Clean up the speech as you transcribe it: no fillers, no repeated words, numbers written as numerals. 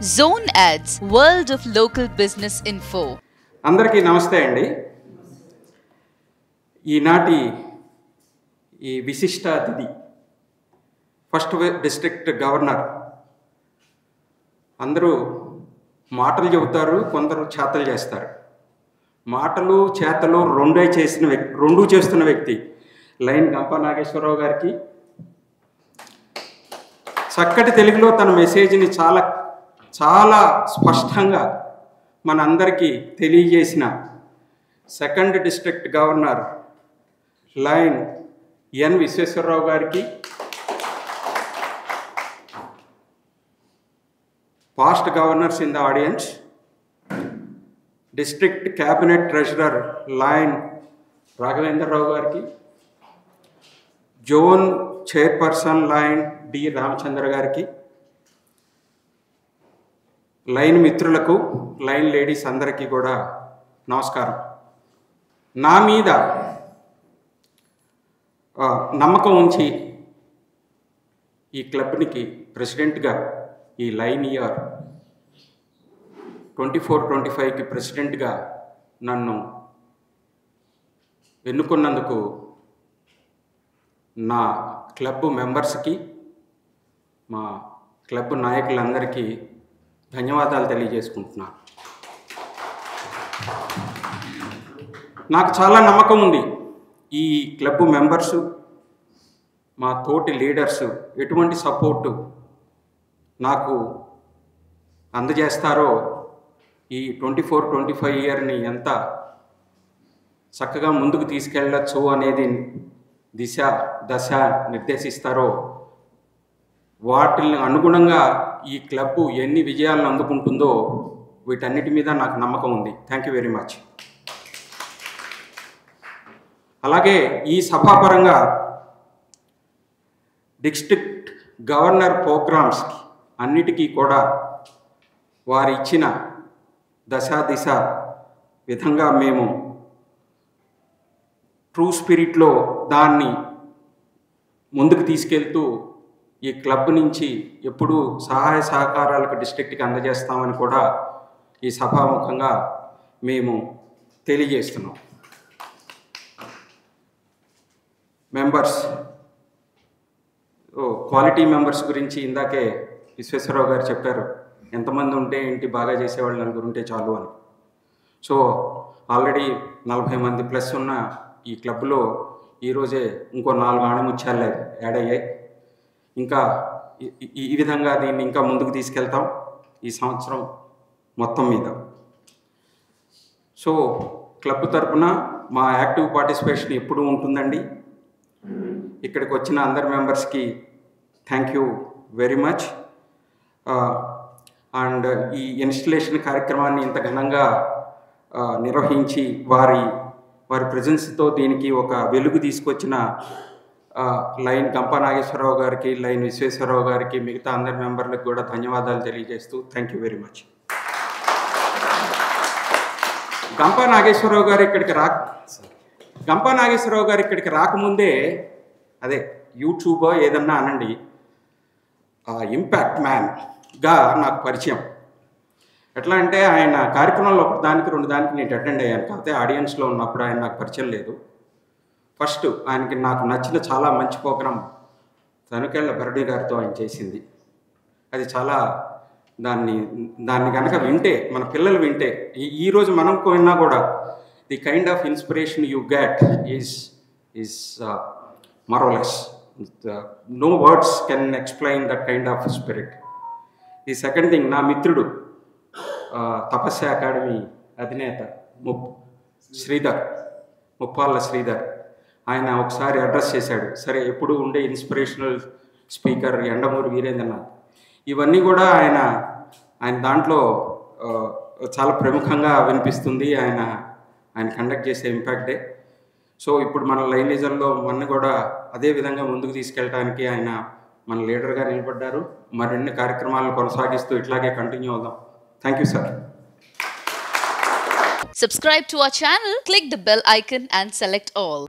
Zone Ads, World of Local Business Info. అందరికీ నమస్తే అండి. ఈనాటి ఈ విశిష్ట అతిథి ఫస్ట్ డిస్ట్రిక్ట్ గవర్నర్. అందరూ మాటలు చెబుతారు, కొందరు చేతలు చేస్తారు. మాటలు చేతలు రెండూ చేస్తున్న వ్యక్తి లైన్ గంపా నాగేశ్వరరావు గారికి చక్కటి తెలుగులో తన మెసేజ్ని చాలా స్పష్టంగా మనందరికీ తెలియజేసిన second district governor lion N Visweswararao గారికి, past governors in the audience, district cabinet treasurer lion Raghavendrarao గారికి, zone chairperson lion D Ramachandra గారికి, లైన్ మిత్రులకు, లైన్ లేడీస్ అందరికీ కూడా నమస్కారం. నా మీద నమ్మకం ఉంచి ఈ క్లబ్నికి ప్రెసిడెంట్గా ఈ లైన్ ఇయర్ 24-25కి ప్రెసిడెంట్గా నన్ను ఎన్నుకున్నందుకు నా క్లబ్ మెంబర్స్కి, మా క్లబ్ నాయకులందరికీ ధన్యవాదాలు తెలియజేసుకుంటున్నాను. నాకు చాలా నమ్మకం ఉంది ఈ క్లబ్ మెంబర్సు, మా తోటి లీడర్సు ఎటువంటి సపోర్టు నాకు అందజేస్తారో, ఈ 24-25 ఇయర్ని ఎంత చక్కగా ముందుకు తీసుకెళ్ళచ్చు అనేది దశ నిర్దేశిస్తారో, వాటిని అనుగుణంగా ఈ క్లబ్ ఎన్ని విజయాలను అందుకుంటుందో వీటన్నిటి మీద నాకు నమ్మకం ఉంది. Thank you very much. అలాగే ఈ సభాపరంగా డిస్ట్రిక్ట్ గవర్నర్ ప్రోగ్రామ్స్కి అన్నిటికీ కూడా వారు ఇచ్చిన దిశ విధంగా మేము ట్రూ స్పిరిట్లో దాన్ని ముందుకు తీసుకెళ్తూ ఈ క్లబ్ నుంచి ఎప్పుడూ సహాయ సహకారాలకు డిస్ట్రిక్ట్కి అందజేస్తామని కూడా ఈ సభాముఖంగా మేము తెలియజేస్తున్నాం. మెంబర్స్, క్వాలిటీ మెంబర్స్ గురించి ఇందాకే విశ్వేశ్వరరావు గారు చెప్పారు. ఎంతమంది ఉంటే ఏంటి, బాగా చేసేవాళ్ళు నలుగురు ఉంటే చాలు అని. సో ఆల్రెడీ 40 మంది ప్లస్ ఉన్న ఈ క్లబ్లో ఈరోజే ఇంకో 4 ఆణిముత్యాలు యాడ్ అయ్యాయి. ఇంకా ఈ విధంగా దీన్ని ఇంకా ముందుకు తీసుకెళ్తాం ఈ సంవత్సరం మొత్తం మీద. సో క్లబ్ తరఫున మా యాక్టివ్ పార్టిసిపేషన్ ఎప్పుడూ ఉంటుందండి. ఇక్కడికి వచ్చిన అందరి మెంబర్స్కి thank you very much. And ఈ ఇన్స్టలేషన్ కార్యక్రమాన్ని ఇంత ఘనంగా నిర్వహించి వారి ప్రెజెన్స్తో దీనికి ఒక వెలుగు తీసుకొచ్చిన లైన్ గంపా నాగేశ్వరరావు గారికి, లైన్ విశ్వేశ్వరరావు గారికి, మిగతా అందరి మెంబర్లకు కూడా ధన్యవాదాలు తెలియజేస్తూ thank you very much. Gampa Nageswararao గారు ఇక్కడికి రాకముందే, అదే యూట్యూబ్ ఏదన్నా అనండి, ఇంపాక్ట్ మ్యాన్గా నాకు పరిచయం. ఎట్లా అంటే ఆయన కార్యక్రమంలో 1-2 నేను అటెండ్ అయ్యాను. కాకపోతే ఆడియన్స్లో ఉన్నప్పుడు ఆయన నాకు పరిచయం లేదు. ఫస్ట్ ఆయనకి నాకు నచ్చిన చాలా మంచి ప్రోగ్రాం తనుకెళ్ళ భరణి గారితో ఆయన చేసింది. అది చాలా దాన్ని కనుక వింటే, మన పిల్లలు వింటే, ఈరోజు మనం విన్నా కూడా the kind of inspiration you get is marvellous. No words can explain that kind of spirit. ఈ సెకండ్ థింగ్, నా మిత్రుడు తపస్య అకాడమీ అధినేత ముప్పాళ్ళ శ్రీధర్, ఆయన ఒకసారి అడ్రస్ చేశాడు. సరే, ఎప్పుడు ఉండే ఇన్స్పిరేషనల్ స్పీకర్ ఎండమూరి వీరేంద్రనాథ్, ఇవన్నీ కూడా ఆయన దాంట్లో చాలా ప్రముఖంగా వినిపిస్తుంది ఆయన కండక్ట్ చేసే ఇంపాక్ట్ డే. సో ఇప్పుడు మన లైనిజంలో మన కూడా అదే విధంగా ముందుకు తీసుకెళ్ళడానికి ఆయన మన లీడర్గా నిలబడ్డారు. మరిన్ని కార్యక్రమాలను కొనసాగిస్తూ ఇట్లాగే కంటిన్యూ అవుదాం. Thank you sir. Subscribe to our channel, click the bell icon and select all.